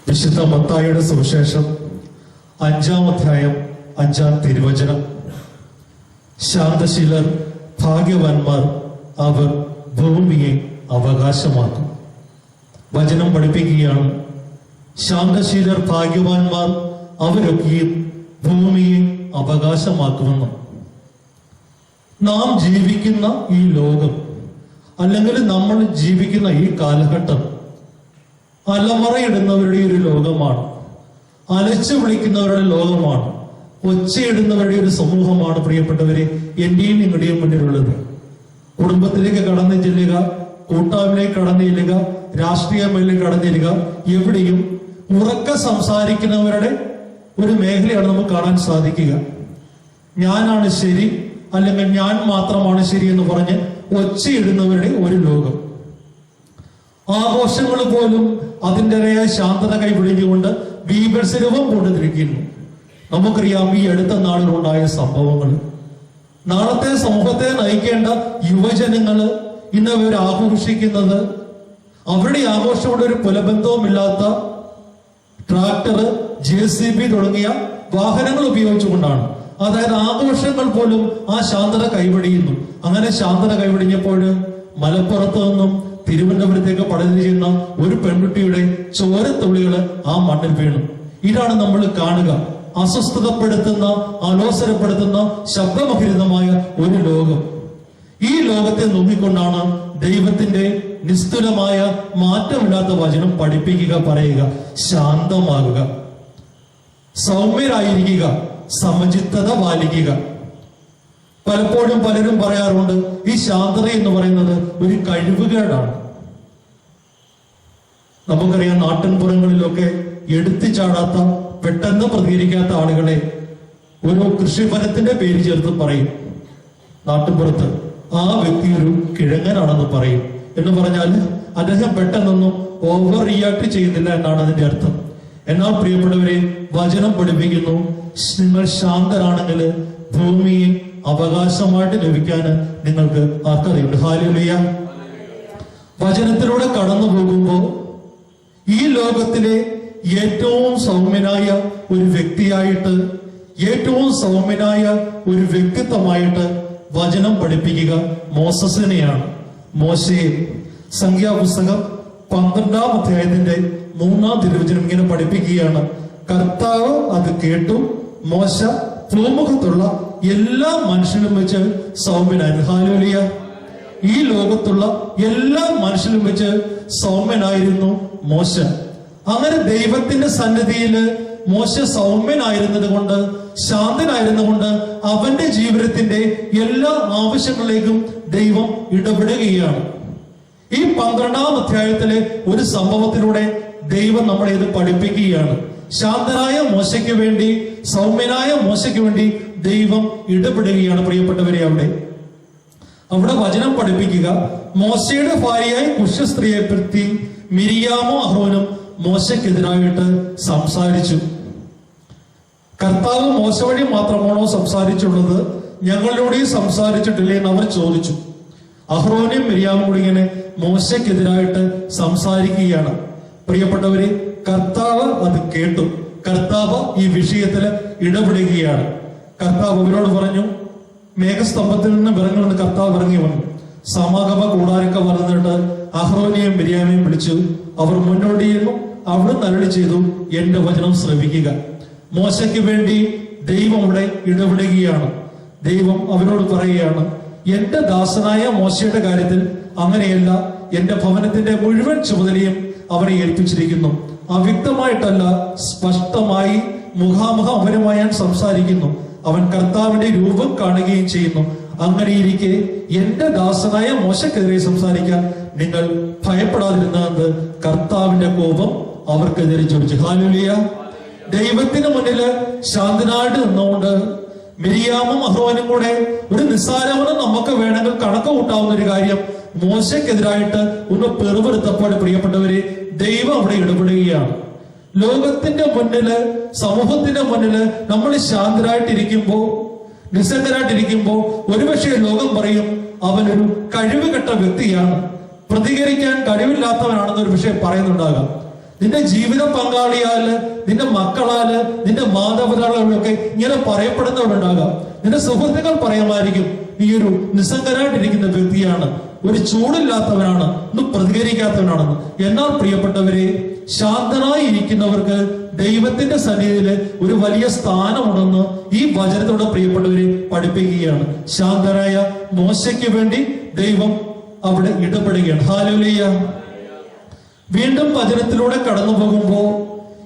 വിശുദ്ധ മത്തായിയുടെ സുവിശേഷം 5-ാം അധ്യായം 5-ാം തിരുവചനം. ശാന്തശീലർ ഭാഗ്യവാന്മാർ, അവർ ഭൂമിയെ അവകാശമാക്കും. വചനം പഠിപ്പിക്കുകയാണ്, ശാന്തശീലർ ഭാഗ്യവാന്മാർ, അവരൊക്കെയും ഭൂമിയെ അവകാശമാക്കുമെന്ന്. നാം ജീവിക്കുന്ന ഈ ലോകം, അല്ലെങ്കിൽ നമ്മൾ ജീവിക്കുന്ന ഈ കാലഘട്ടം അലമറയിടുന്നവരുടെ ഒരു ലോകമാണ്, അലച്ചു വിളിക്കുന്നവരുടെ ലോകമാണ്, ഒച്ചയിടുന്നവരുടെ ഒരു സമൂഹമാണ്. പ്രിയപ്പെട്ടവരെ, എന്റെയും നിങ്ങളുടെയും മുന്നിലുള്ളത്. കുടുംബത്തിലേക്ക് കടന്നു ചെല്ലുക, കൂട്ടായ്മയിലേക്ക് കടന്നു ചെല്ലുക, രാഷ്ട്രീയ മേഖലയിൽ കടന്നു ചെല്ലുക, എവിടെയും ഉറക്കെ സംസാരിക്കുന്നവരുടെ ഒരു മേഖലയാണ് നമുക്ക് കാണാൻ സാധിക്കുക. ഞാനാണ് ശരി, അല്ലെങ്കിൽ ഞാൻ മാത്രമാണ് ശരി എന്ന് പറഞ്ഞ് ഒച്ചയിടുന്നവരുടെ ഒരു ലോകം. ആഘോഷങ്ങൾ പോലും അതിൻ്റെതായ ശാന്തത കൈപിടിഞ്ഞുകൊണ്ട് ബീഭത്സരൂപം കൊണ്ടുതിരിക്കുന്നു. നമുക്കറിയാം ഈ അടുത്ത നാളുകളുണ്ടായ സംഭവങ്ങൾ. നാളത്തെ സമൂഹത്തെ നയിക്കേണ്ട യുവജനങ്ങള് ഇന്ന് അവർ ആഘോഷിക്കുന്നത് അവരുടെ ആഘോഷത്തോടെ ഒരു കുലബന്ധവുമില്ലാത്ത ട്രാക്ടർ, JCB തുടങ്ങിയ വാഹനങ്ങൾ ഉപയോഗിച്ചുകൊണ്ടാണ്. അതായത് ആഘോഷങ്ങൾ പോലും ആ ശാന്തത കൈവടിയുന്നു. അങ്ങനെ ശാന്തത കൈവടിഞ്ഞപ്പോൾ മലപ്പുറത്ത് നിന്നും തിരുവനന്തപുരത്തേക്ക് പടർന്നു ചെയ്യുന്ന ഒരു പെൺകുട്ടിയുടെ ചോരത്തുള്ളികള് ആ മണ്ണിൽ വീണു. ഇതാണ് നമ്മൾ കാണുക. അസ്വസ്ഥതപ്പെടുത്തുന്ന, ആലോചനപ്പെടുത്തുന്ന, ശബ്ദമഹിതമായ ഒരു ലോകം. ഈ ലോകത്തെ നോക്കിക്കൊണ്ടാണ് ദൈവത്തിന്റെ നിസ്തുലമായ മാറ്റമില്ലാത്ത വചനം പഠിപ്പിക്കുക, പറയുക, ശാന്തമാകുക, സൗമ്യരായിരിക്കുക, സമചിത്തത പാലിക്കുക. പലപ്പോഴും പലരും പറയാറുണ്ട്, ഈ ശാന്തത എന്ന് പറയുന്നത് ഒരു കഴിവുകേടാണ്. നമുക്കറിയാം, നാട്ടിൻപുറങ്ങളിലൊക്കെ എടുത്തു ചാടാത്ത, പെട്ടെന്ന് പ്രതികരിക്കാത്ത ആളുകളെ ഒരു കൃഷിഫലത്തിന്റെ പേര് ചേർത്ത് പറയും. നാട്ടിൻപുറത്ത് ആ വ്യക്തി ഒരു കിഴങ്ങനാണെന്ന് പറയും. എന്ന് പറഞ്ഞാൽ അദ്ദേഹം പെട്ടെന്നൊന്നും ഓവർ റിയാക്ട് ചെയ്യുന്നില്ല എന്നാണ് അതിന്റെ അർത്ഥം. എന്നാൽ പ്രിയപ്പെട്ടവരെ, വചനം പഠിപ്പിക്കുന്നു, നിങ്ങൾ ശാന്തരാണെങ്കിൽ ഭൂമിയെ അവകാശമായിട്ട് ലഭിക്കാൻ നിങ്ങൾക്ക് ആർക്കറിയുണ്ട്. ഹല്ലേലൂയ. വചനത്തിലൂടെ കടന്നു പോകുമ്പോൾ ഈ ലോകത്തിലെ ഏറ്റവും സൗമ്യനായ ഒരു വ്യക്തിയായിട്ട്, ഏറ്റവും സൗമ്യനായ ഒരു വ്യക്തിത്വമായിട്ട് വചനം പഠിപ്പിക്കുക മോസസിനെയാണ്. മോശയെ സംഖ്യാപുസ്തകം 12-ാം അധ്യായത്തിന്റെ 3-ാം തിരുവചനം ഇങ്ങനെ പഠിപ്പിക്കുകയാണ്. കർത്താവ് അത് കേട്ടു, മോശ ഭൂമുഖത്തുള്ള എല്ലാ മനുഷ്യരും വെച്ച് സൗമ്യനായിരുന്നു. ഹല്ലേലൂയ. ഈ ലോകത്തുള്ള എല്ലാ മനുഷ്യരും വെച്ച് സൗമ്യനായിരുന്നു മോശ. അങ്ങനെ ദൈവത്തിന്റെ സന്നിധിയിൽ മോശ സൗമ്യനായിരുന്നത് കൊണ്ട്, ശാന്തനായിരുന്നുകൊണ്ട് അവന്റെ ജീവിതത്തിന്റെ എല്ലാ ആവശ്യങ്ങളിലേക്കും ദൈവം ഇടപെടുകയാണ്. ഈ 12-ാം അധ്യായത്തിലെ ഒരു സംഭവത്തിലൂടെ ദൈവം നമ്മളെ ഇത് പഠിപ്പിക്കുകയാണ്. ശാന്തനായ മോശയ്ക്ക് വേണ്ടി, സൗമ്യനായ മോശയ്ക്ക് വേണ്ടി ദൈവം ഇടപെടുകയാണ്. പ്രിയപ്പെട്ടവരെ, അവിടെ വചനം പഠിപ്പിക്കുക, മോശയുടെ ഭാര്യയായി കുഷ്ഠസ്ത്രീയെ പറ്റി മിരിയാമും അഹ്റോനും മോശയ്ക്കെതിരായിട്ട് സംസാരിച്ചു. കർത്താവ് മോശ വഴി മാത്രമാണോ സംസാരിച്ചുള്ളത്, ഞങ്ങളിലൂടെയും സംസാരിച്ചിട്ടില്ലേ എന്ന് അവർ ചോദിച്ചു. അഹ്റോനും മിരിയാമും കൂടി ഇങ്ങനെ മോശയ്ക്കെതിരായിട്ട് സംസാരിക്കുകയാണ്. പ്രിയപ്പെട്ടവരെ, കർത്താവ് അത് കേട്ടു. കർത്താവ് ഈ വിഷയത്തിൽ ഇടപെടുകയാണ്. കർത്താവ് അവരോട് പറഞ്ഞു, മേഘസ്തംഭത്തിൽ നിന്ന് ഇറങ്ങുമെന്ന് കർത്താവ് ഇറങ്ങി വന്നു. സമാഗമ കൂടാരൊക്കെ വന്നിട്ട് അഹ്റോനെയും മിരിയാമെയും വിളിച്ചു. അവർ മുന്നോട്ട് ചെയ്യുന്നു. അവിടെ നരളി ചെയ്തു, എന്റെ വചനം ശ്രവിക്കുക. മോശയ്ക്ക് വേണ്ടി ദൈവം അവിടെ ഇടപെടുകയാണ്. ദൈവം അവരോട് പറയുകയാണ്, എന്റെ ദാസനായ മോശയുടെ കാര്യത്തിൽ അങ്ങനെയല്ല, എന്റെ ഭവനത്തിന്റെ മുഴുവൻ ചുമതലയും അവരെ ഏൽപ്പിച്ചിരിക്കുന്നു. അവ്യക്തമായിട്ടല്ല, സ്പഷ്ടമായി മുഖാമുഖം അവരുമായി ഞാൻ സംസാരിക്കുന്നു. അവൻ കർത്താവിന്റെ രൂപം കാണുകയും ചെയ്യുന്നു. അങ്ങനെയിരിക്കെ എന്റെ ദാസനായ മോശക്കെതിരെ സംസാരിക്കാൻ നിങ്ങൾ ഭയപ്പെടാതിരുന്നത് കർത്താവിന്റെ കോപം അവർക്കെതിരെ ചോദിച്ചു. ഹല്ലേലൂയ. ദൈവത്തിന് മുന്നില് ശാന്തനായിട്ട് നിന്നുകൊണ്ട് മിരിയാമും അഹ്റോനും കൂടെ ഒരു നിസ്സാരമെന്ന് നമുക്ക് വേണമെങ്കിൽ കണക്ക് കൂട്ടാവുന്ന ഒരു കാര്യം മോശക്കെതിരായിട്ട് ഒന്ന് പെറുപെടുത്തപ്പോൾ, പ്രിയപ്പെട്ടവരെ, ദൈവം അവിടെ ഇടപെടുകയാണ്. ലോകത്തിന്റെ മുന്നില്, സമൂഹത്തിന്റെ മുന്നില് നമ്മൾ ശാന്തരായിട്ടിരിക്കുമ്പോ, നിസ്സംഗരായിട്ടിരിക്കുമ്പോ ഒരുപക്ഷെ ലോകം പറയും അവനൊരു കഴിവുകെട്ട വ്യക്തിയാണ്, പ്രതികരിക്കാൻ കഴിവില്ലാത്തവനാണെന്ന് ഒരു വിഷയം പറയുന്നുണ്ടാകാം. നിന്റെ ജീവിത പങ്കാളിയാല്, നിന്റെ മക്കളാല്, നിന്റെ മാതാപിതാക്കളൊക്കെ ഇങ്ങനെ പറയപ്പെടുന്നവരുണ്ടാകാം. നിന്റെ സുഹൃത്തുക്കൾ പറയുമായിരിക്കും, നീ ഒരു നിസ്സംഗരായിട്ടിരിക്കുന്ന വ്യക്തിയാണ്, ഒരു ചൂടില്ലാത്തവനാണ്, ഒന്നും പ്രതികരിക്കാത്തവനാണെന്ന്. എന്നാൽ പ്രിയപ്പെട്ടവരെ, ശാന്തനായി ഇരിക്കുന്നവർക്ക് ദൈവത്തിന്റെ സന്നിധിയില് ഒരു വലിയ സ്ഥാനമുണ്ടെന്ന് ഈ വചനത്തോടെ പ്രിയപ്പെട്ടവരെ പഠിപ്പിക്കുകയാണ്. ശാന്തനായ മോശയ്ക്ക് വേണ്ടി ദൈവം അവിടെ ഇടപെടുകയാണ്. ഹല്ലേലൂയ. വീണ്ടും വചനത്തിലൂടെ കടന്നു പോകുമ്പോ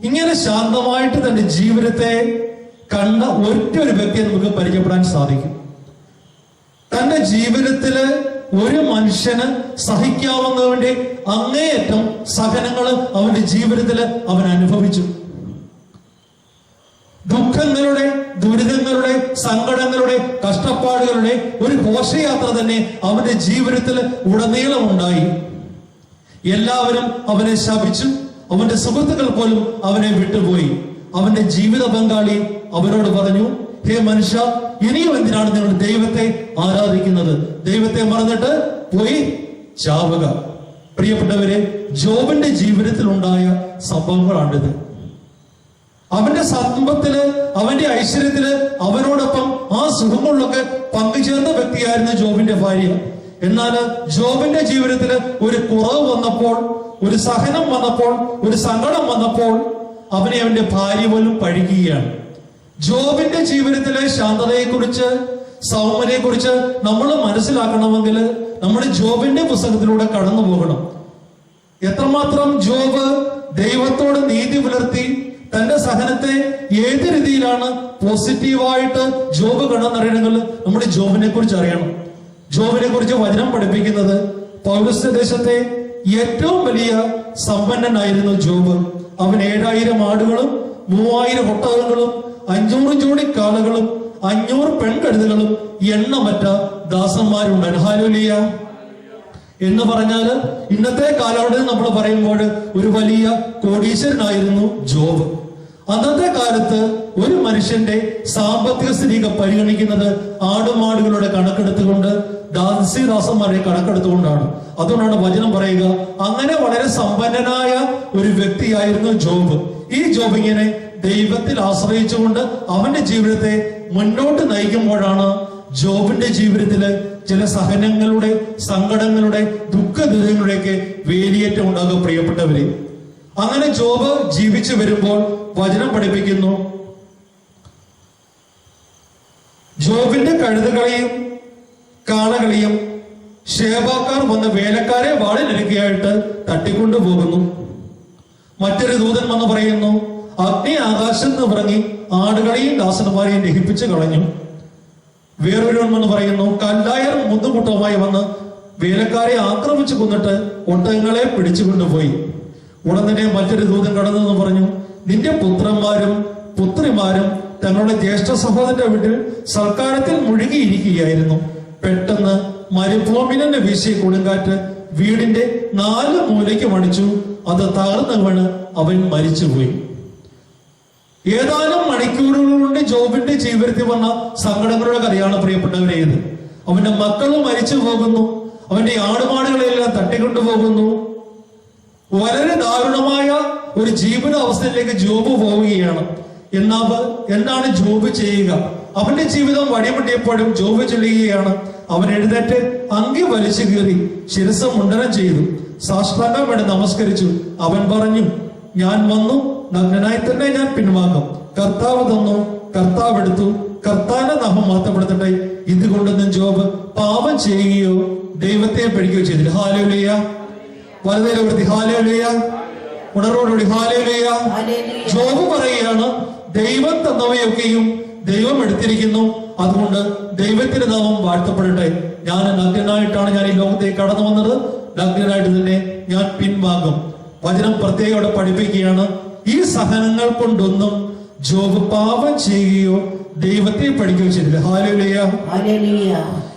ഇങ്ങനെ ശാന്തമായിട്ട് തന്റെ ജീവിതത്തെ കണ്ട ഒറ്റൊരു വ്യക്തിയെ നമുക്ക് പരിചയപ്പെടാൻ സാധിക്കും. തന്റെ ജീവിതത്തില് ഒരു മനുഷ്യന് സഹിക്കാവുന്നവന്റെ അങ്ങേയറ്റം സഹനങ്ങൾ അവന്റെ ജീവിതത്തിൽ അവൻ അനുഭവിച്ചു. ദുഃഖങ്ങളുടെ, ദുരിതങ്ങളുടെ, സങ്കടങ്ങളുടെ, കഷ്ടപ്പാടുകളുടെ ഒരു ഘോഷയാത്ര തന്നെ അവന്റെ ജീവിതത്തിൽ ഉടനീളം ഉണ്ടായി. എല്ലാവരും അവനെ ശപിച്ചു. അവന്റെ സുഹൃത്തുക്കൾ പോലും അവനെ വിട്ടുപോയി. അവന്റെ ജീവിത പങ്കാളി അവനോട് പറഞ്ഞു, ഹേ മനുഷ്യ, ഇനിയും എന്തിനാണ് നിങ്ങൾ ദൈവത്തെ ആരാധിക്കുന്നത്? ദൈവത്തെ മറന്നിട്ട് പോയി ചാവുക. പ്രിയപ്പെട്ടവരെ, ജോബിന്റെ ജീവിതത്തിൽ ഉണ്ടായ സംഭവങ്ങളാണിത്. അവന്റെ സമ്പത്തില്, അവന്റെ ഐശ്വര്യത്തില് അവനോടൊപ്പം ആ സുഖങ്ങളിലൊക്കെ പങ്കുചേർന്ന വ്യക്തിയായിരുന്നു ജോബിന്റെ ഭാര്യ. എന്നാൽ ജോബിന്റെ ജീവിതത്തിൽ ഒരു കുറവ് വന്നപ്പോൾ, ഒരു സഹനം വന്നപ്പോൾ, ഒരു സങ്കടം വന്നപ്പോൾ അവനെ അവന്റെ ഭാര്യ പോലും പഴിക്കുകയാണ്. ജോബിന്റെ ജീവിതത്തിലെ ശാന്തതയെക്കുറിച്ച്, സൗമ്യതയെക്കുറിച്ച് നമ്മൾ മനസ്സിലാക്കണമെങ്കിൽ നമ്മൾ ജോബിന്റെ പുസ്തകത്തിലൂടെ കടന്നു പോകണം. എത്രമാത്രം ജോബ് ദൈവത്തോട് നീതി പുലർത്തി തന്റെ സഹനത്തെ ഏത് രീതിയിലാണ് പോസിറ്റീവായിട്ട് ജോബ് കണ്ടെന്നറിയണമെങ്കിൽ നമ്മൾ ജോബിനെ കുറിച്ച് അറിയണം. ജോബിനെ കുറിച്ച് വചനം പഠിപ്പിക്കുന്നത് പൗരസ്ത്യ ദേശത്തെ ഏറ്റവും വലിയ സമ്പന്നനായിരുന്നു ജോബ്. അവൻ 7000 ആടുകളും 3000 ഒട്ടകങ്ങളും 500 ജോഡി കാളകളും 500 പെൺകഴുതകളും എണ്ണമറ്റ ദാസന്മാരുണ്ടായിരുന്നു. ഹല്ലേലൂയ. എന്ന് പറഞ്ഞാല് ഇന്നത്തെ കാലഘട്ടത്തിൽ നമ്മൾ പറയുമ്പോൾ ഒരു വലിയ കോടീശ്വരനായിരുന്നു ജോബ്. അന്നത്തെ കാലത്ത് ഒരു മനുഷ്യന്റെ സാമ്പത്തിക സ്ഥിതി പരിഗണിക്കുന്നത് ആടുമാടുകളുടെ കണക്കെടുത്തുകൊണ്ട്, ദാസന്മാരെ കണക്കെടുത്തുകൊണ്ടാണ്. അതുകൊണ്ടാണ് വചനം പറയുക, അങ്ങനെ വളരെ സമ്പന്നനായ ഒരു വ്യക്തിയായിരുന്നു ജോബ്. ഈ ജോബ് ഇങ്ങനെ ദൈവത്തിൽ ആശ്രയിച്ചുകൊണ്ട് അവന്റെ ജീവിതത്തെ മുന്നോട്ട് നയിക്കുമ്പോഴാണ് ജോബിന്റെ ജീവിതത്തില് ചില സഹനങ്ങളുടെ, സങ്കടങ്ങളുടെ, ദുഃഖദുരിതങ്ങളുടെയൊക്കെ വേലിയേറ്റം ഉണ്ടാകുക. പ്രിയപ്പെട്ടവരെ, അങ്ങനെ ജോബ് ജീവിച്ചു വരുമ്പോൾ വചനം പഠിപ്പിക്കുന്നു, ജോബിന്റെ കഴുതുകളെയും കാളകളെയും ശേബാക്കാർ വന്ന് വേലക്കാരെ വാളിലിരിക്കുകയായിട്ട് തട്ടിക്കൊണ്ടു പോകുന്നു. മറ്റൊരു ദൂതൻ വന്ന് പറയുന്നു, അഗ്നി ആകാശത്ത് നിന്ന് ഇറങ്ങി ആടുകളെയും ദാസന്മാരെയും ദഹിപ്പിച്ചു കളഞ്ഞു. വേറൊരുവൻ വന്ന് പറയുന്നു, കല്ലായർ മുതുകൂട്ടവുമായി വന്ന് വേലക്കാരെ ആക്രമിച്ചു കൊന്നിട്ട് ഒട്ടകങ്ങളെ പിടിച്ചുകൊണ്ടുപോയി. ഉടൻ തന്നെ മറ്റൊരു ദൂതൻ കടന്നു പറഞ്ഞു, നിന്റെ പുത്രന്മാരും പുത്രിമാരും തങ്ങളുടെ ജ്യേഷ്ഠ സഹോദരന്റെ വീട്ടിൽ സൽക്കാരത്തിൽ മുഴുകിയിരിക്കുകയായിരുന്നു. പെട്ടെന്ന് മരുഭൂമിയിൽ തന്നെ വീശിയ കൊടുങ്കാറ്റ് വീടിന്റെ 4 മൂലയ്ക്ക് മടിച്ചു. അത് തകർന്നു വീണ് അവൻ മരിച്ചുപോയി. ഏതാനും മണിക്കൂറുകൾ കൊണ്ട് ജോബിന്റെ ജീവിതത്തിൽ വന്ന സങ്കടങ്ങളുടെ കഥയാണ് പ്രിയപ്പെട്ടവരെ ഇത്. അവന്റെ മക്കളും മരിച്ചു പോകുന്നു, അവന്റെ ആടുമാടുകളെല്ലാം തട്ടിക്കൊണ്ടുപോകുന്നു. വളരെ ദാരുണമായ ഒരു ജീവിത അവസ്ഥയിലേക്ക് ജോബ് പോവുകയാണ്. എന്താണ് ജോബ് ചെയ്യുക? അവന്റെ ജീവിതം വടിമുട്ടിയപ്പോഴും ജോബ് ചൊല്ലുകയാണ്. അവൻ എഴുന്നേറ്റ് അങ്കി വലിച്ചു കീറി ശിരസ് മുണ്ടനം ചെയ്തു, സാഷ്ടാംഗം നമസ്കരിച്ചു. അവൻ പറഞ്ഞു, ഞാൻ വന്നു, നഗ്നനായി തന്നെ ഞാൻ പിൻവാങ്ങും. കർത്താവ് തന്നു, കർത്താവ് എടുത്തു, കർത്താവിന്റെ നാമം മാറ്റപ്പെടുത്തട്ടെ. ഇതുകൊണ്ടൊന്നും ജോബ് പാപം ചെയ്യുകയോ ദൈവത്തെ പഠിക്കുകയോ ചെയ്തില്ല. ഹല്ലേലൂയ. വലതേലോടുത്തി ഹല്ലേലൂയ. ഉണർവോടുകൂടി ഹല്ലേലൂയ. ജോബ് പറയുകയാണ്, ദൈവം തന്നവയൊക്കെയും ദൈവം എടുത്തിരിക്കുന്നു, അതുകൊണ്ട് ദൈവത്തിന്റെ നാമം വാഴ്ത്തപ്പെടട്ടെ. ഞാൻ നഗ്നനായിട്ടാണ് ഞാൻ ഈ ലോകത്തേക്ക് കടന്നു വന്നത്, നഗ്നനായിട്ട് തന്നെ ഞാൻ പിൻവാങ്ങും. വചനം പ്രത്യേകം പഠിപ്പിക്കുകയാണ്, ഈ സഹനങ്ങൾ കൊണ്ടൊന്നും ജോബ് പാപം ചെയ്യുകയോ ദൈവത്തെ പഠിക്കുകയോ ചെയ്തില്ല. ഹല്ലേലൂയ.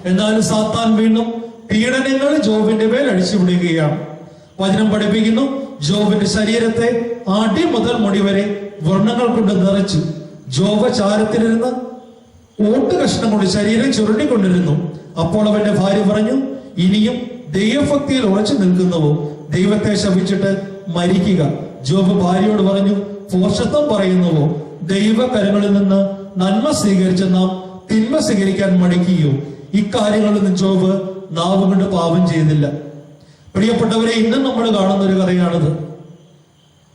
എന്നാലും സാത്താൻ വീണ്ടും പീഡനങ്ങൾ ജോബിന്റെ മേൽ അടിച്ചുവിടുകയാണ്. വചനം പഠിപ്പിക്കുന്നു, ജോബിന്റെ ശരീരത്തെ അടി മുതൽ മുടി വരെ വർണ്ണങ്ങൾ കൊണ്ട് നിറച്ചു. ജോബ് ചാരത്തിലിരുന്ന് ഓട്ട് കഷ്ണം കൊണ്ട് ശരീരം ചുരുട്ടിക്കൊണ്ടിരുന്നു. അപ്പോൾ അവന്റെ ഭാര്യ പറഞ്ഞു, ഇനിയും ദൈവഭക്തിയിൽ ഉറച്ചു നിൽക്കുന്നുവോ? ദൈവത്തെ ശപിച്ചിട്ട് മരിക്കുക. ജോബ് ഭാര്യയോട് പറഞ്ഞു, ഭോഷത്വം പറയുന്നുവോ? ദൈവകരങ്ങളിൽ നിന്ന് നന്മ സ്വീകരിച്ച നാം തിന്മ സ്വീകരിക്കാൻ മടിക്കുകയോ? ഇക്കാര്യങ്ങളിൽ നിന്ന് ജോബ് നാവ് കൊണ്ട് പാപം ചെയ്തില്ല. പ്രിയപ്പെട്ടവരെ, ഇന്നും നമ്മൾ കാണുന്ന ഒരു കഥയാണിത്.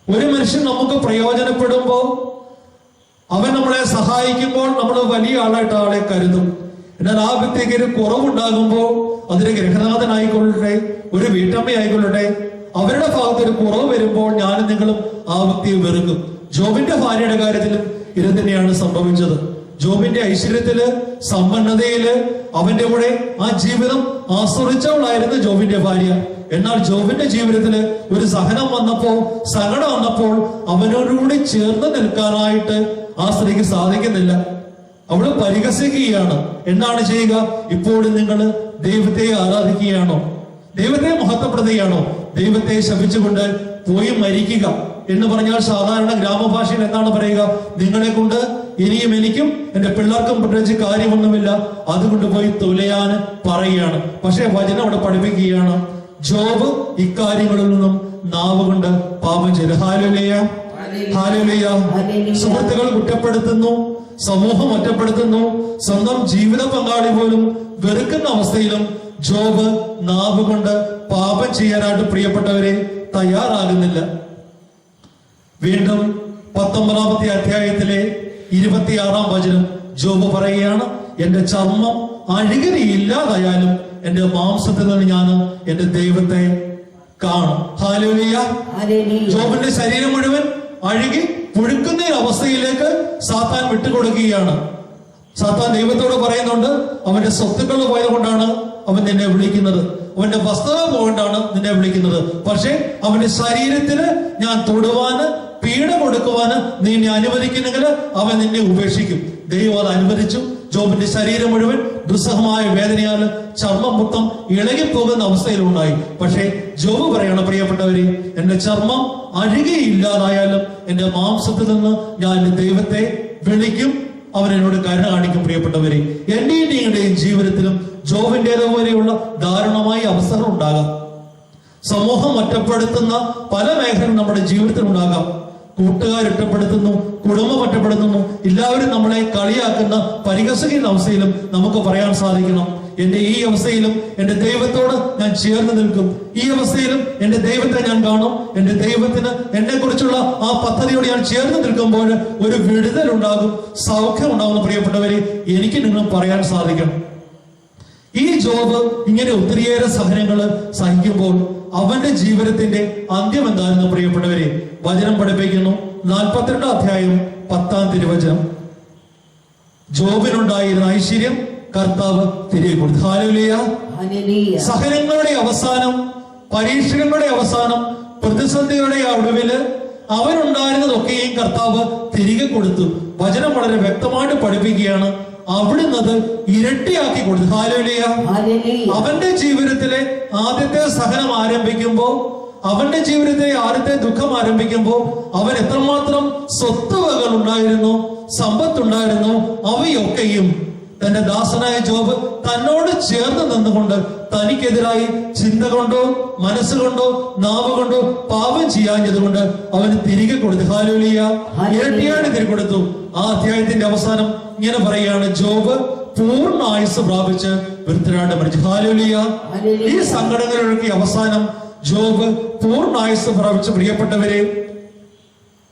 ഒരു മനുഷ്യൻ നമുക്ക് പ്രയോജനപ്പെടുമ്പോ, അവൻ നമ്മളെ സഹായിക്കുമ്പോൾ നമ്മൾ വലിയ ആളായിട്ട് ആളെ കരുതും. എന്നാൽ ആ വ്യക്തിക്ക് ഒരു കുറവുണ്ടാകുമ്പോൾ, അതൊരു ഗൃഹനാഥനായിക്കൊള്ളട്ടെ, ഒരു വീട്ടമ്മയായിക്കൊള്ളട്ടെ, അവരുടെ ഭാഗത്ത് ഒരു കുറവ് വരുമ്പോൾ ഞാനും നിങ്ങളും ആ വ്യക്തിയെ വെറുക്കും. ജോബിന്റെ ഭാര്യയുടെ കാര്യത്തിലും ഇത് തന്നെയാണ് സംഭവിച്ചത്. ജോബിന്റെ ഐശ്വര്യത്തില്, സമ്പന്നതയില് അവന്റെ കൂടെ ആ ജീവിതം ആസ്വദിച്ചവളായിരുന്നു ജോബിന്റെ ഭാര്യ. എന്നാൽ ജോബിന്റെ ജീവിതത്തില് ഒരു സഹനം വന്നപ്പോ, സങ്കടം വന്നപ്പോൾ അവനോടുകൂടി ചേർന്ന് നിൽക്കാനായിട്ട് ആ സ്ത്രീക്ക് സാധിക്കുന്നില്ല. അവള് പരിഹസിക്കുകയാണ്. എന്താണ് ചെയ്യുക? ഇപ്പോഴും നിങ്ങൾ ദൈവത്തെ ആരാധിക്കുകയാണോ? ദൈവത്തെ മഹത്വപ്പെടുത്തുകയാണോ? ദൈവത്തെ ശപിച്ചുകൊണ്ട് പോയി മരിക്കുക എന്ന് പറഞ്ഞാൽ സാധാരണ ഗ്രാമഭാഷയിൽ എന്താണ് പറയുക? നിങ്ങളെ കൊണ്ട് ഇനിയും എനിക്കും എന്റെ പിള്ളേർക്കും പ്രത്യേകിച്ച് കാര്യമൊന്നുമില്ല, അതുകൊണ്ട് പോയി തുലയാൻ പറയുകയാണ്. പക്ഷെ വചനം അവിടെ പഠിപ്പിക്കുകയാണ്, ജോബ് ഇക്കാര്യങ്ങളിൽ നിന്നും നാവ് കൊണ്ട് പാപം ചെയ്തു. Hallelujah, hallelujah. സുഹൃത്തുക്കൾ കുറ്റപ്പെടുത്തുന്നു, സമൂഹം ഒറ്റപ്പെടുത്തുന്നു, സ്വന്തം ജീവിത പങ്കാളി പോലും വെറുക്കുന്ന അവസ്ഥയിലും ജോബ് നാവ് കൊണ്ട് പാപം ചെയ്യാനായിട്ട് പ്രിയപ്പെട്ടവരെ തയ്യാറാകുന്നില്ല. വീണ്ടും 19-ാമത്തെ അധ്യായത്തിലെ 26-ാം വചനം ജോബ് പറയുകയാണ്, എന്റെ ചർമ്മം അഴുകലിയില്ലാതായാലും എന്റെ മാംസത്തിൽ നിന്ന് ഞാൻ എന്റെ ദൈവത്തെ കാണും. ഹല്ലേലൂയ. ജോബിന്റെ ശരീരം മുഴുവൻ അഴുകി പുഴുക്കുന്ന അവസ്ഥയിലേക്ക് സാത്താൻ വിട്ടുകൊടുക്കുകയാണ്. സാത്താൻ ദൈവത്തോട് പറയുന്നുണ്ട്, അവന്റെ സ്വത്തുക്കൾ പോയത് കൊണ്ടാണ് അവൻ നിന്നെ വിളിക്കുന്നത്, അവന്റെ വസ്തുത പോകൊണ്ടാണ് നിന്നെ വിളിക്കുന്നത്. പക്ഷെ അവന്റെ ശരീരത്തിന് ഞാൻ തൊടുവാന്, പീഡ കൊടുക്കുവാന് നീ എന്നെ അനുവദിക്കുന്നെങ്കിൽ അവൻ നിന്നെ ഉപേക്ഷിക്കും. ദൈവം അത് അനുവദിച്ചു. ജോബിന്റെ ശരീരം മുഴുവൻ ദുസ്സഹമായ വേദനയാൽ ചർമ്മം മൊത്തം ഇളകിപ്പോകുന്ന അവസ്ഥയിലുണ്ടായി. പക്ഷേ ജോബ് പറയണം, പ്രിയപ്പെട്ടവരെ, എന്റെ ചർമ്മം അഴുകിയില്ലാതായാലും എന്റെ മാംസത്തിൽ നിന്ന് ഞാൻ എന്റെ ദൈവത്തെ വിളിക്കും, അവൻ എന്നോട് കരുണ കാണിക്കും. പ്രിയപ്പെട്ടവരെ, എന്റെയും നിങ്ങളുടെയും ജീവിതത്തിലും ജോബിന്റേതുപോലെയുള്ള ദാരുണമായ അവസ്ഥകൾ ഉണ്ടാകാം. സമൂഹം ഒറ്റപ്പെടുത്തുന്ന പല മേഖലകളും നമ്മുടെ ജീവിതത്തിൽ ഉണ്ടാകാം. കൂട്ടുകാർ ഒറ്റപ്പെടുത്തുന്നു, കുടുംബം ഒറ്റപ്പെടുത്തുന്നു, എല്ലാവരും നമ്മളെ കളിയാക്കുന്ന, പരിഹസിക്കുന്ന അവസ്ഥയിലും നമുക്ക് പറയാൻ സാധിക്കണം, എന്റെ ഈ അവസ്ഥയിലും എന്റെ ദൈവത്തോട് ഞാൻ ചേർന്ന് നിൽക്കും. ഈ അവസ്ഥയിലും എന്റെ ദൈവത്തെ ഞാൻ കാണും. എന്റെ ദൈവത്തിന് എന്നെ കുറിച്ചുള്ള ആ പദ്ധതിയോട് ഞാൻ ചേർന്ന് നിൽക്കുമ്പോൾ ഒരു വിടുതൽ ഉണ്ടാകും, സൗഖ്യം ഉണ്ടാകുന്ന പ്രിയപ്പെട്ടവരെ എനിക്ക് നിങ്ങൾ പറയാൻ സാധിക്കണം. ഈ ജോബ് ഇങ്ങനെ ഒത്തിരിയേറെ സഹനങ്ങൾ സഹിക്കുമ്പോൾ അവന്റെ ജീവിതത്തിന്റെ അന്ത്യം എന്തായിരുന്നു പ്രിയപ്പെട്ടവരെ? വചനം പഠിപ്പിക്കുന്നു. 42-ാം അധ്യായം 10-ാം തിരുവചനം, ജോബിനുണ്ടായിരുന്ന ഐശ്വര്യം കർത്താവ് തിരികെ കൊടുത്തു. ഹല്ലേലൂയ. സഹനങ്ങളുടെ അവസാനം, പരീക്ഷണങ്ങളുടെ അവസാനം, പ്രതിസന്ധികളുടെ ഒടുവില് അവനുണ്ടായിരുന്നതൊക്കെയും കർത്താവ് തിരികെ കൊടുത്തു. വചനം വളരെ വ്യക്തമായിട്ട് പഠിപ്പിക്കുകയാണ്, അവിടുന്ന് അത് ഇരട്ടിയാക്കി കൊടുത്തു. ഹല്ലേലൂയ. അവന്റെ ജീവിതത്തിലെ ആദ്യത്തെ സഹനം ആരംഭിക്കുമ്പോ, അവന്റെ ജീവിതത്തിലെ ആദ്യത്തെ ദുഃഖം ആരംഭിക്കുമ്പോ അവൻ എത്രമാത്രം സ്വത്തുവകൾ ഉണ്ടായിരുന്നു, സമ്പത്തുണ്ടായിരുന്നു, അവയൊക്കെയും തന്റെ ദാസനായ ജോബ് തന്നോട് ചേർന്ന് നിന്നുകൊണ്ട് തനിക്കെതിരായി ചിന്ത കൊണ്ടോ മനസ്സുകൊണ്ടോ നാവ് കൊണ്ടോ പാപം ചെയ്യാഞ്ഞതുകൊണ്ട് അവന് തിരികെ കൊടുത്തു. ഹല്ലേലൂയ. ഇരട്ടിയാണ് തിരികെ കൊടുത്തു. ആ അധ്യായത്തിന്റെ അവസാനം ഇങ്ങനെ പറയുകയാണ്, ജോബ് പൂർണ്ണ ആയുസ് പ്രാപിച്ച് വൃദ്ധനായിട്ട് മരിച്ചു. ഹല്ലേലൂയ. ഈ സങ്കടങ്ങളുടെ അവസാനം ജോബ് പൂർണ്ണ ആയുസ് പ്രാപിച്ച് പ്രിയപ്പെട്ടവരെ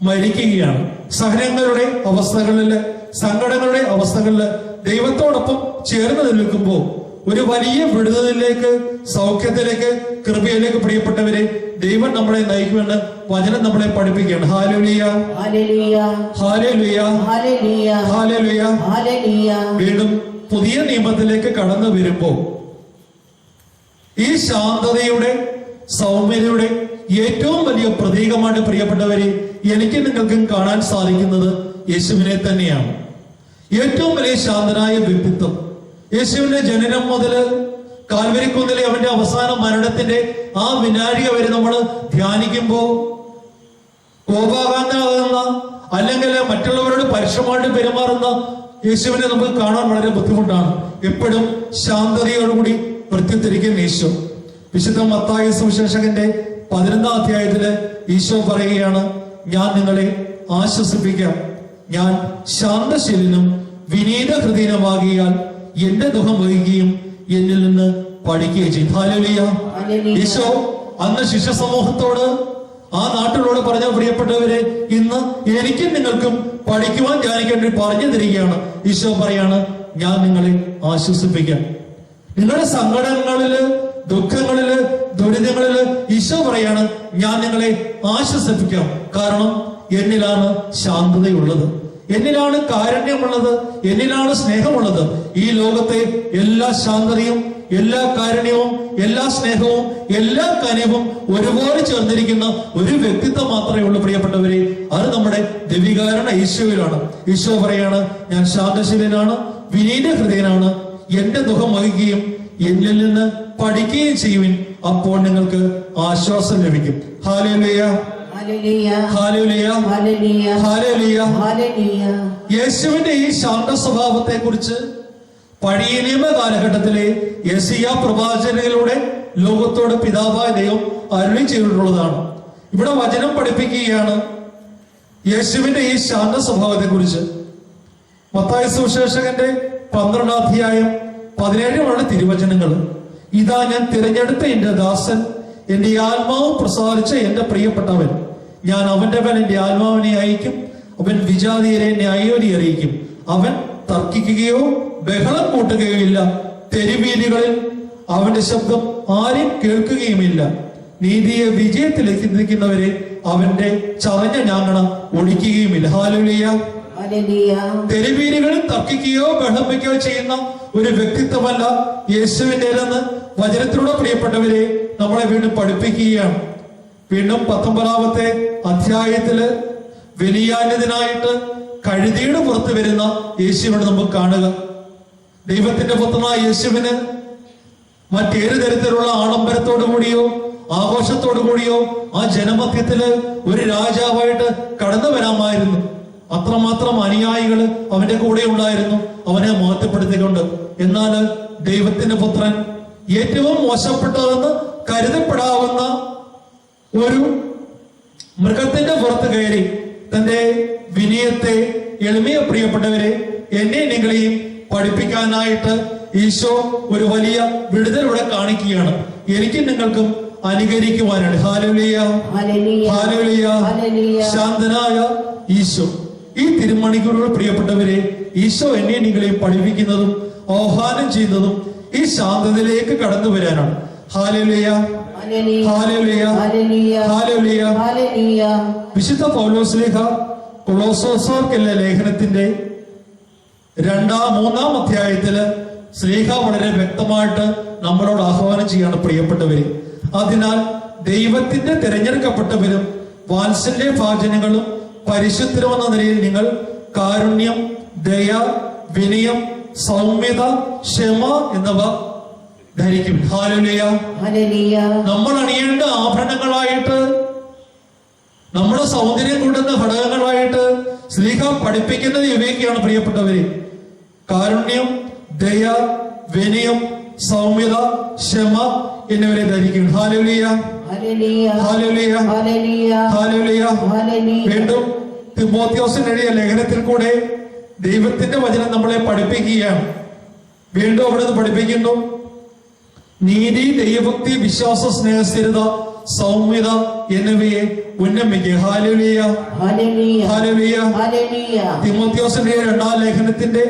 മരിക്കുകയാണ്. സഹനങ്ങളുടെ അവസ്ഥകളില്, സങ്കടങ്ങളുടെ അവസ്ഥകളില് ദൈവത്തോടൊപ്പം ചേർന്ന് നിൽക്കുമ്പോൾ ഒരു വലിയ വിടുതലിലേക്ക്, സൗഖ്യത്തിലേക്ക്, കൃപയിലേക്ക് പ്രിയപ്പെട്ടവരെ ദൈവം നമ്മളെ നയിക്കുമെന്ന് വചനം നമ്മളെ പഠിപ്പിക്കുകയാണ്. Hallelujah, hallelujah, hallelujah, hallelujah. വീണ്ടും പുതിയ നിയമത്തിലേക്ക് കടന്നു വരുമ്പോ ഈ ശാന്തതയുടെ, സൗമ്യതയുടെ ഏറ്റവും വലിയ പ്രതീകമായിട്ട് പ്രിയപ്പെട്ടവരെ എനിക്ക് നിങ്ങൾക്കും കാണാൻ സാധിക്കുന്നത് യേശുവിനെ തന്നെയാണ്. ഏറ്റവും വലിയ ശാന്തനായ വ്യക്തിത്വം. യേശുവിന്റെ ജനനം മുതല് കാൽവരിക്കുന്നിലെ അവന്റെ അവസാന മരണത്തിന്റെ ആ വിനാഴിക വരെ നമ്മൾ ധ്യാനിക്കുമ്പോ കോപാകാന്തനാകുന്ന, അല്ലെങ്കിൽ മറ്റുള്ളവരോട് പരുഷമായിട്ട് പെരുമാറുന്ന യേശുവിനെ നമുക്ക് കാണാൻ വളരെ ബുദ്ധിമുട്ടാണ്. എപ്പോഴും ശാന്തതയോടുകൂടി പ്രത്യുദ്ധരിക്കുന്ന യേശു. വിശുദ്ധ മത്തായി സുവിശേഷകന്റെ 11-ാം അധ്യായത്തില് ഈശോ പറയുകയാണ്, ഞാൻ നിങ്ങളെ ആശ്വസിപ്പിക്കാം, ഞാൻ ശാന്തശീലനും വിനീത ഹൃദയനുമാകിയാൽ എന്റെ ദുഃഖം വഹിക്കുകയും എന്നിൽ നിന്ന് പഠിക്കുകയും ചെയ്യും. ഹല്ലേലൂയ. ഈശോ അന്ന് ശിഷ്യ സമൂഹത്തോട്, ആ നാട്ടിലോട് പറഞ്ഞ, പ്രിയപ്പെട്ടവരെ, ഇന്ന് എനിക്കും നിങ്ങൾക്കും പഠിക്കുവാൻ ധ്യാനിക്കേണ്ടി പറഞ്ഞു തരികയാണ്. ഈശോ പറയാണ്, ഞാൻ നിങ്ങളെ ആശ്വസിപ്പിക്കാം. നിങ്ങളുടെ സങ്കടങ്ങളില്, ദുഃഖങ്ങളില്, ദുരിതങ്ങളില് ഈശോ പറയാണ്, ഞാൻ നിങ്ങളെ ആശ്വസിപ്പിക്കാം. കാരണം എന്നിലാണ് ശാന്തതയുള്ളത്, എന്നിലാണ് കാരുണ്യമുള്ളത്, എന്നിലാണ് സ്നേഹമുള്ളത്. ഈ ലോകത്തെ എല്ലാ ശാന്തതയും, എല്ലാ കാരുണ്യവും, എല്ലാ സ്നേഹവും, എല്ലാ കനിവും ഒരുപോലെ ചേർന്നിരിക്കുന്ന ഒരു വ്യക്തിത്വം മാത്രമേ ഉള്ളൂ പ്രിയപ്പെട്ടവരെ. അത് നമ്മുടെ ദിവികാരണ ഈശോയിലാണ്. ഈശോ പറയാണ്, ഞാൻ ശാന്തശീലനാണ്, വിനീത ഹൃദയനാണ്, എന്റെ ദുഃഖം വഹിക്കുകയും എന്നിൽ നിന്ന് പഠിക്കുകയും ചെയ്യുവിൻ, അപ്പോൾ നിങ്ങൾക്ക് ആശ്വാസം ലഭിക്കും. Hallelujah, hallelujah, hallelujah. യേശുവിന്റെ ഈ ശാന്ത സ്വഭാവത്തെ കുറിച്ച് പഴയ നിയമ കാലഘട്ടത്തിലെ യെശയ്യാ പ്രവാചകനിലൂടെ ലോകത്തോട് പിതാവായ ദൈവം അരുളി ചെയ്തിട്ടുള്ളതാണ്. ഇവിടെ വചനം പഠിപ്പിക്കുകയാണ് യേശുവിന്റെ ഈ ശാന്ത സ്വഭാവത്തെ കുറിച്ച്. മത്തായി സുവിശേഷകന്റെ 12-ാം അധ്യായം 17 തിരുവചനങ്ങൾ. ഇതാ ഞാൻ തിരഞ്ഞെടുത്ത എന്റെ ദാസൻ, എന്റെ ആത്മാവ് പ്രസാദിച്ച എന്റെ പ്രിയപ്പെട്ടവൻ. ഞാൻ അവന്റെ മേൽ എന്റെ ആത്മാവിനെ അയക്കും, അവൻ വിജാതീയരെ ന്യായവിധി അറിയിക്കും. അവൻ തർക്കിക്കുകയോ ബഹളം കൂട്ടുകയോ ഇല്ല, തെരുവീതികളിൽ അവന്റെ ശബ്ദം ആരും കേൾക്കുകയുമില്ല. നീതിയെ വിജയത്തിലേക്ക് നിൽക്കുന്നവരെ അവന്റെ ചതഞ്ഞ ഞാങ്ങണ ഒടിക്കുകയുമില്ല. ഹല്ലേലൂയ. തെരുവീതികളിൽ തർക്കിക്കുകയോ ബഹളം വയ്ക്കുകയോ ചെയ്യുന്ന ഒരു വ്യക്തിത്വമല്ല യേശുവിൻ്റെതെന്ന് വചനത്തിലൂടെ പ്രിയപ്പെട്ടവരെ നമ്മളെ വീണ്ടും പഠിപ്പിക്കുകയാണ്. വീണ്ടും 19-ാമത്തെ അധ്യായത്തില് വെലിയാന്യതിനായിട്ട് കഴുതിയുടെ പുറത്ത് വരുന്ന യേശുവിനെ നമുക്ക് കാണുക. ദൈവത്തിന്റെ പുത്രനായ യേശുവിന് മറ്റേത് തരത്തിലുള്ള ആഡംബരത്തോടു കൂടിയോ ആഘോഷത്തോടു കൂടിയോ ആ ജനമധ്യത്തില് ഒരു രാജാവായിട്ട് കടന്നു വരാമായിരുന്നു. അത്രമാത്രം അനുയായികള് അവന്റെ കൂടെ ഉണ്ടായിരുന്നു, അവനെ മഹത്വപ്പെടുത്തിക്കൊണ്ട്. എന്നാൽ ദൈവത്തിന്റെ പുത്രൻ ഏറ്റവും മോശപ്പെട്ടതെന്ന് കരുതപ്പെടാവുന്ന ഒരു മൃഗത്തിന്റെ പുറത്ത് കയറി തന്റെ വിനയത്തെ, എളിമയെ പ്രിയപ്പെട്ടവരെ, എന്നെ നിങ്ങളെയും പഠിപ്പിക്കാനായിട്ട് ഈശോ ഒരു വലിയ വിടുതലൂടെ കാണിക്കുകയാണ്. എനിക്കും നിങ്ങൾക്കും അനുകരിക്കുവാനാണ്. Hallelujah, hallelujah. ശാന്തനായ ഈശോ ഈ തിരുമണിക്കൂറുകൾ പ്രിയപ്പെട്ടവരെ, ഈശോ എന്നെ നിങ്ങളെയും പഠിപ്പിക്കുന്നതും ആഹ്വാനം ചെയ്യുന്നതും ഈ ശാന്തതയിലേക്ക് കടന്നു വരാനാണ്. Hallelujah, hallelujah, hallelujah. വിശുദ്ധ പൗലോസ്ലീഹ കൊളോസ്സർക്കുള്ള ലേഖനത്തിന്റെ 2-3 അധ്യായത്തില് സ്ലീഹ വളരെ വ്യക്തമായിട്ട് നമ്മളോട് ആഹ്വാനം ചെയ്യാണ് പ്രിയപ്പെട്ടവരെ. അതിനാൽ ദൈവത്തിന്റെ തിരഞ്ഞെടുക്കപ്പെട്ടവരും വാത്സല്യ ഭാജനങ്ങളും പരിശുദ്ധരുമെന്ന നിലയിൽ നിങ്ങൾ കാരുണ്യം, ദയ, വിനയം, സൗമ്യത, ക്ഷമ എന്നിവ ധരിക്കും. ഹല്ലേലൂയ. നമ്മൾ അണിയേണ്ട ആഭരണങ്ങളായിട്ട്, നമ്മുടെ സൗന്ദര്യം കൂട്ടുന്ന ഘടകങ്ങളായിട്ട് സ്ലീഹ പഠിപ്പിക്കുന്നത് ഇവയൊക്കെയാണ് പ്രിയപ്പെട്ടവരെ. കാരുണ്യം, ദയ, വിനയം, സൗമ്യത, ക്ഷമ എന്നിവരെ ധരിക്കും. Hallelujah, hallelujah, hallelujah. വീണ്ടും തിമോഥെയോസിന് എഴുതിയ ലേഖനത്തിൽ കൂടെ ദൈവത്തിന്റെ വചനം നമ്മളെ പഠിപ്പിക്കുകയാണ്. വീണ്ടും അവിടെ നിന്ന് പഠിപ്പിക്കുന്നു, നീതി, ദൈവഭക്തി, വിശ്വാസ, സ്നേഹസ്ഥിരത, സൗമ്യത എന്നിവയെ ഉന്നമിക്കുക. Hallelujah, hallelujah. തിമോഥെയോസിന്റെ 2-ാം ലേഖനത്തിന്റെ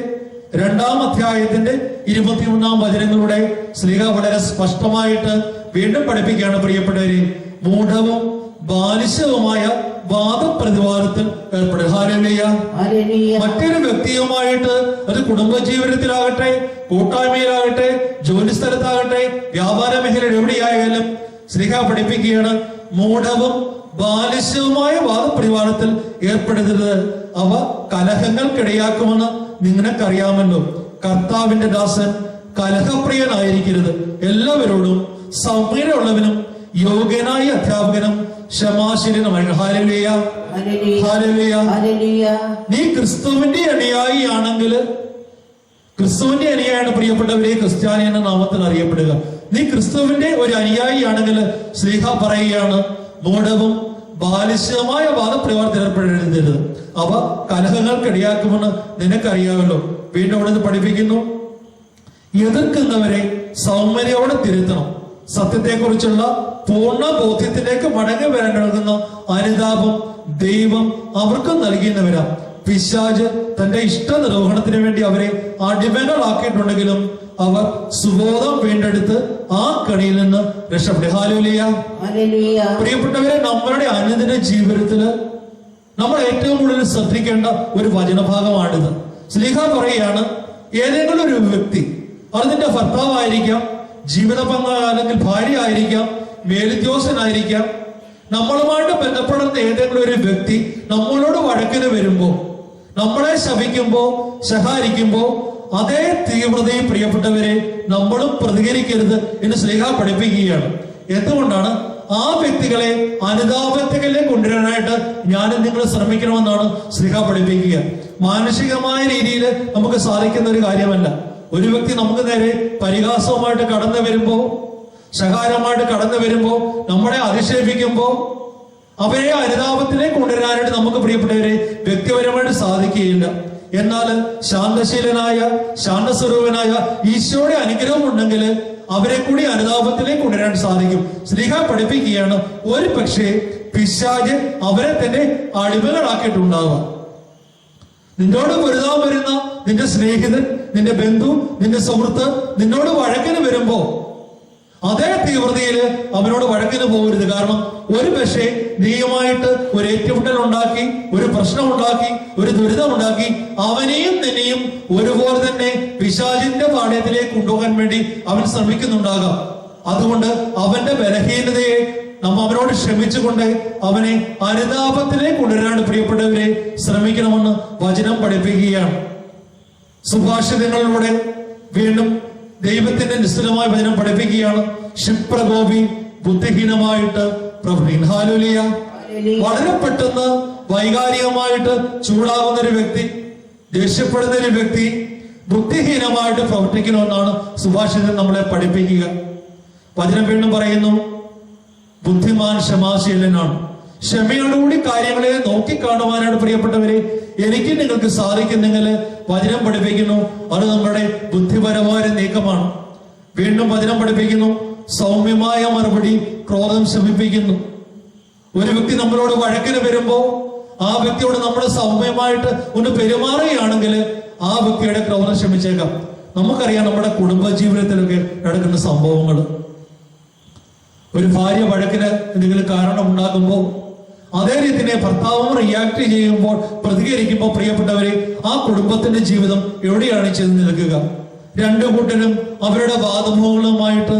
2-ാം അധ്യായത്തിന്റെ 21-ാം വചനങ്ങളുടെ സ്ലീഹ വളരെ സ്പഷ്ടമായിട്ട് വീണ്ടും പഠിപ്പിക്കുകയാണ് പ്രിയപ്പെട്ടവരെ. മൂഢവും ബാലിശവുമായ വാദപ്രതിവാദത്തിൽ ഏർപ്പെടുക. ഹല്ലേലൂയ. മറ്റൊരു വ്യക്തിയുമായിട്ട്, അത് കുടുംബജീവിതത്തിലാകട്ടെ, കൂട്ടായ്മയിലാകട്ടെ, ജോലി സ്ഥലത്താകട്ടെ, വ്യാപാര മേഖലയിൽ എവിടെയായാലും സ്ലീഹ പഠിപ്പിക്കുകയാണ്, മൂഢവും ബാലിശവുമായ വാദപ്രതിവാദത്തിൽ ഏർപ്പെടരുത്. അവ കലഹങ്ങൾക്കിടയാക്കുമെന്ന് നിങ്ങൾക്കറിയാമല്ലോ. കർത്താവിന്റെ ദാസൻ കലഹപ്രിയനായിരിക്കരുത്, എല്ലാവരോടും സൗമ്യതയുള്ളവനും യോഗ്യനായ അധ്യാപകനും ക്ഷമാശീലനുമായി. Hallelujah, hallelujah. നീ ക്രിസ്തുവിന്റെ അനുയായി ആണെങ്കിൽ, ക്രിസ്തുവിന്റെ അനുയായാണ് പ്രിയപ്പെട്ടവരെ ക്രിസ്ത്യാനി എന്ന നാമത്തിൽ അറിയപ്പെടുക. നീ ക്രിസ്തുവിന്റെ ഒരു അനുയായിയാണെങ്കിൽ ശ്ലീഹ പറയുകയാണ്, മൂഢവും ബാലിശമായ വാദപ്രവർത്തനം ഏർപ്പെടരുത്, അവ കലഹങ്ങൾക്കിടയാക്കുമെന്ന് നിനക്കറിയാമല്ലോ. വീണ്ടും അവിടെ നിന്ന് പഠിപ്പിക്കുന്നു, എതിർക്കുന്നവരെ സൗമ്യതയോടെ തിരുത്തണം. സത്യത്തെക്കുറിച്ചുള്ള പൂർണ്ണ ബോധ്യത്തിലേക്ക് മടങ്ങി വരാൻ നൽകുന്ന അനുതാപം ദൈവം അവർക്കും നൽകിയെന്നവരാ. പിശാച് തന്റെ ഇഷ്ട നിർവഹണത്തിന് വേണ്ടി അവരെ അടിമകളാക്കിയിട്ടുണ്ടെങ്കിലും അവർ സുബോധം വീണ്ടെടുത്ത് ആ കണിയിൽ നിന്ന് രക്ഷപ്പെട്ടു. ഹല്ലേലൂയ. പ്രിയപ്പെട്ടവരെ, നമ്മളുടെ അനുദിന ജീവിതത്തില് നമ്മൾ ഏറ്റവും കൂടുതൽ ശ്രദ്ധിക്കേണ്ട ഒരു വചനഭാഗമാണിത്. ശ്ലീഹ പറയുകയാണ്, ഏതെങ്കിലും ഒരു വ്യക്തി, അത് നിന്റെ ഭർത്താവായിരിക്കാം, ജീവിത പങ്കാളി അല്ലെങ്കിൽ ഭാര്യ ആയിരിക്കാം, മേലുദ്യോഗസ്ഥനായിരിക്കാം, നമ്മളുമായിട്ട് ബന്ധപ്പെടുന്ന ഏതെങ്കിലും ഒരു വ്യക്തി നമ്മളോട് വഴക്കിന് വരുമ്പോ, നമ്മളെ ശപിക്കുമ്പോ, ശകാരിക്കുമ്പോ അതേ തീവ്രതയും പ്രിയപ്പെട്ടവരെ നമ്മളും പ്രതികരിക്കരുത് എന്ന് ശ്ലീഹ പഠിപ്പിക്കുകയാണ്. എന്തുകൊണ്ടാണ്? ആ വ്യക്തികളെ അനുതാപത്തിലേക്ക് കൊണ്ടുവരാനായിട്ട് ഞാനും നിങ്ങൾ ശ്രമിക്കണമെന്നാണ് ശ്ലീഹ പഠിപ്പിക്കുക. മാനസികമായ രീതിയിൽ നമുക്ക് സാധിക്കുന്ന ഒരു കാര്യമല്ല. ഒരു വ്യക്തി നമുക്ക് നേരെ പരിഹാസവുമായിട്ട് കടന്നു വരുമ്പോ, ശകാരമായിട്ട് കടന്നു വരുമ്പോ, നമ്മളെ അധിക്ഷേപിക്കുമ്പോ അവരെ അനുതാപത്തിലേക്ക് കൊണ്ടുവരാനായിട്ട് നമുക്ക് പ്രിയപ്പെട്ടവരെ വ്യക്തിപരമായിട്ട് സാധിക്കുകയില്ല. എന്നാൽ ശാന്തശീലനായ, ശാന്തസ്വരൂപനായ ഈശോയുടെ അനുഗ്രഹം ഉണ്ടെങ്കിൽ അവരെ കൂടി അനുതാപത്തിലേക്ക് കൊണ്ടുവരാൻ സാധിക്കും. ശ്ലീഹ പഠിപ്പിക്കുകയാണ്, ഒരു പക്ഷേ പിശാച് അവരെ തന്നെ അടിമകളാക്കിയിട്ടുണ്ടാവാം. നിന്നോട് പൊരുതാൻ വരുന്ന നിന്റെ സ്നേഹിതൻ, നിന്റെ ബന്ധു, നിന്റെ സുഹൃത്ത് നിന്നോട് വഴക്കിന് വരുമ്പോ അതേ തീവ്രതയിൽ അവനോട് വഴക്കിന് പോകരുത്. കാരണം ഒരു പക്ഷേ നീയുമായിട്ട് ഒരു ഏറ്റുമുട്ടൽ ഉണ്ടാക്കി, ഒരു പ്രശ്നം ഉണ്ടാക്കി, ഒരു ദുരിതം ഉണ്ടാക്കി അവനെയും നിന്നെയും ഒരുപോലെ തന്നെ പിശാചിന്റെ പാളയത്തിലേക്ക് കൊണ്ടുപോകാൻ വേണ്ടി അവൻ ശ്രമിക്കുന്നുണ്ടാകാം. അതുകൊണ്ട് അവന്റെ ബലഹീനതയെ നാം അവനോട് ക്ഷമിച്ചുകൊണ്ട് അവനെ അനുതാപത്തിലേക്ക് കൊണ്ടുവരാൻ പ്രിയപ്പെട്ടവരെ ശ്രമിക്കണമെന്ന് വചനം പഠിപ്പിക്കുകയാണ്. സുഭാഷിതങ്ങളിലൂടെ വീണ്ടും ദൈവത്തിന്റെ നിസ്തുലമായ വചനം പഠിപ്പിക്കുകയാണ്, ക്ഷിപ്രകോപി ബുദ്ധിഹീനമായിട്ട് പ്രവർത്തിക്കുന്നു. ഹല്ലേലൂയ. വളരെ പെട്ടെന്ന് വൈകാരികമായിട്ട് ചൂടാകുന്ന ഒരു വ്യക്തി, ദേഷ്യപ്പെടുന്ന ഒരു വ്യക്തി ബുദ്ധിഹീനമായിട്ട് പ്രവർത്തിക്കണമെന്നാണ് സുഭാഷിതൻ നമ്മളെ പഠിപ്പിക്കുക. വചനം വീണ്ടും പറയുന്നു, ബുദ്ധിമാൻ ക്ഷമാശീലനാണ്. ക്ഷമയോടുകൂടി കാര്യങ്ങളെ നോക്കിക്കാണുവാനാണ് പ്രിയപ്പെട്ടവരെ എനിക്ക് നിങ്ങൾക്ക് സാധിക്കുന്നെങ്കിൽ വചനം പഠിപ്പിക്കുന്നു അത് നമ്മുടെ ബുദ്ധിപരമായ നീക്കമാണ്. വീണ്ടും വചനം പഠിപ്പിക്കുന്നു, സൗമ്യമായ മറുപടി ക്രോധം ശമിപ്പിക്കുന്നു. ഒരു വ്യക്തി നമ്മളോട് വഴക്കിന് വരുമ്പോ ആ വ്യക്തിയോട് നമ്മൾ സൗമ്യമായിട്ട് ഒന്ന് പെരുമാറുകയാണെങ്കിൽ ആ വ്യക്തിയുടെ ക്രോധം ശമിച്ചേക്കാം. നമുക്കറിയാം നമ്മുടെ കുടുംബജീവിതത്തിലൊക്കെ നടക്കുന്ന സംഭവങ്ങൾ. ഒരു ഭാര്യ വഴക്കിന് എന്തെങ്കിലും കാരണം ഉണ്ടാകുമ്പോൾ അതേ രീതിയെ ഭർത്താവും റിയാക്ട് ചെയ്യുമ്പോൾ, പ്രതികരിക്കുമ്പോൾ പ്രിയപ്പെട്ടവരെ ആ കുടുംബത്തിന്റെ ജീവിതം എവിടെയാണ് ചെന്ന് നിൽക്കുക? രണ്ടു കൂട്ടരും അവരുടെ വാദമുഖങ്ങളുമായിട്ട്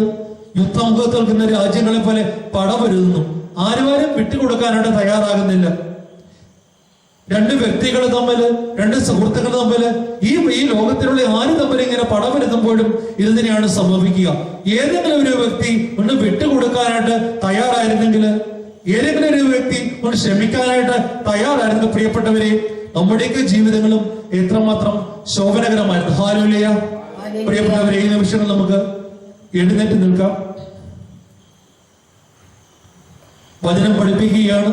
യുദ്ധമുഖത്ത് നിൽക്കുന്ന രാജ്യങ്ങളെ പോലെ പടപൊരുതുന്നു. ആരും വിട്ടുകൊടുക്കാനായിട്ട് തയ്യാറാകുന്നില്ല. രണ്ട് വ്യക്തികൾ തമ്മിൽ, രണ്ട് സുഹൃത്തുക്കൾ തമ്മിൽ, ഈ ലോകത്തിലുള്ള ആര് തമ്മിൽ ഇങ്ങനെ പടവരുത്തുമ്പോഴും ഇത് തന്നെയാണ് സംഭവിക്കുക. ഏതെങ്കിലും ഒരു വ്യക്തി ഒന്ന് വിട്ടുകൊടുക്കാനായിട്ട് തയ്യാറായിരുന്നെങ്കിൽ, ഏതെങ്കിലും ഒരു വ്യക്തി ഒന്ന് ക്ഷമിക്കാനായിട്ട് തയ്യാറായിരുന്നു പ്രിയപ്പെട്ടവരെ, നമ്മുടെയൊക്കെ ജീവിതങ്ങളും എത്രമാത്രം ശോഭനകരമായിരുന്നു. ഹല്ലേലൂയ. പ്രിയപ്പെട്ടവരെ, ഈ നിമിഷങ്ങൾ നമുക്ക് എഴുന്നേറ്റ് നിൽക്കാം. വചനം പഠിപ്പിക്കുകയാണ്,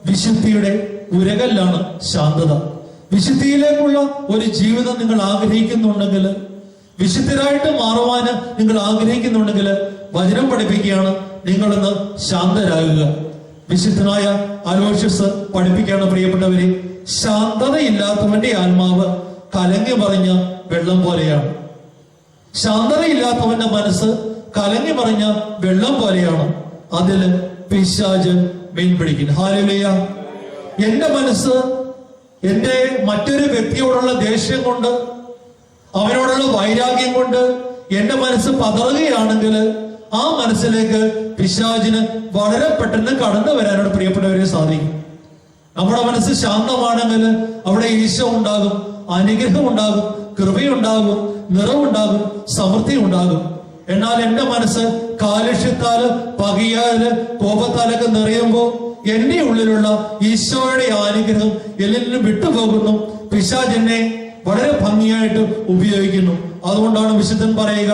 വിശുദ്ധിയുടെ ഉരകല്ലാണ് ശാന്തത. വിശുദ്ധിയിലേക്കുള്ള ഒരു ജീവിതം നിങ്ങൾ ആഗ്രഹിക്കുന്നുണ്ടെങ്കിൽ, വിശുദ്ധരായിട്ട് മാറുവാന് നിങ്ങൾ ആഗ്രഹിക്കുന്നുണ്ടെങ്കിൽ വചനം പഠിപ്പിക്കുകയാണ്, നിങ്ങളൊന്ന് ശാന്തരാകുക. വിശുദ്ധനായ അലോഷ്യസ് പഠിപ്പിക്കുകയാണ് പ്രിയപ്പെട്ടവരെ, ശാന്തതയില്ലാത്തവന്റെ ആത്മാവ് കലങ്ങി മറിഞ്ഞ വെള്ളം പോലെയാണ്. ശാന്തതയില്ലാത്തവന്റെ മനസ്സ് കലങ്ങി മറിഞ്ഞ വെള്ളം പോലെയാണ്. അതില് പിശാച് മീൻ പിടിക്കുന്നു. ഹല്ലേലൂയ. എന്റെ മനസ്സ് എന്റെ മറ്റൊരു വ്യക്തിയോടുള്ള ദേഷ്യം കൊണ്ട്, അവനോടുള്ള വൈരാഗ്യം കൊണ്ട് എന്റെ മനസ്സ് പതറുകയാണെങ്കിൽ ആ മനസ്സിലേക്ക് പിശാചിന് വളരെ പെട്ടെന്ന് കടന്നു വരാനോട് പ്രിയപ്പെട്ടവരെ സാധിക്കും. നമ്മുടെ മനസ്സ് ശാന്തമാണെങ്കിൽ അവിടെ ഈശോ ഉണ്ടാകും, അനുഗ്രഹം ഉണ്ടാകും, കൃപയുണ്ടാകും, നിറവുണ്ടാകും, സമൃദ്ധി ഉണ്ടാകും. എന്നാൽ എന്റെ മനസ്സ് കാലുഷ്യത്താല്, പകയാല്, കോപത്താലൊക്കെ നിറയുമ്പോ എന്റെ ഉള്ളിലുള്ള ഈശോയുടെ അനുഗ്രഹം എല്ലാവരും വിട്ടുപോകുന്നു. പിശാച് എന്നെ വളരെ ഭംഗിയായിട്ട് ഉപയോഗിക്കുന്നു. അതുകൊണ്ടാണ് വിശുദ്ധൻ പറയുക,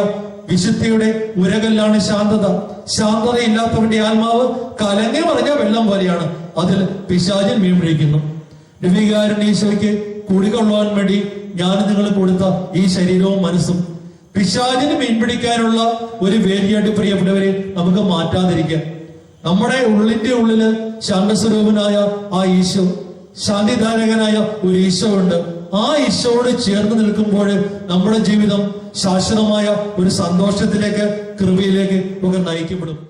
വിശുദ്ധിയുടെ ഉരകല്ലാണ് ശാന്തത. ശാന്തതയില്ലാത്തവന്റെ ആത്മാവ് കലങ്ങി മറിഞ്ഞ വെള്ളം പോലെയാണ്. അതിൽ പിശാചൻ മീൻ പിടിക്കുന്നു. രവികാരൻ ഈശോയ്ക്ക് കുടികൊള്ളുവാൻ വേണ്ടി ഞാൻ നിങ്ങൾ കൊടുത്ത ഈ ശരീരവും മനസ്സും പിശാചിന് മീൻ പിടിക്കാനുള്ള ഒരു വേദിയായിട്ട് പ്രിയപ്പെട്ടവരെ നമുക്ക് മാറ്റാതിരിക്കാം. നമ്മുടെ ഉള്ളിന്റെ ഉള്ളില് ശാന്തസ്വരൂപനായ ആ ഈശോ, ശാന്തിദായകനായ ഒരു ഈശോ ഉണ്ട്. ആ ഈശോയോട് ചേർന്ന് നിൽക്കുമ്പോൾ നമ്മുടെ ജീവിതം ശാശ്വതമായ ഒരു സന്തോഷത്തിലേക്ക്, കൃപയിലേക്ക് ഒക്കെ നയിക്കപ്പെടും.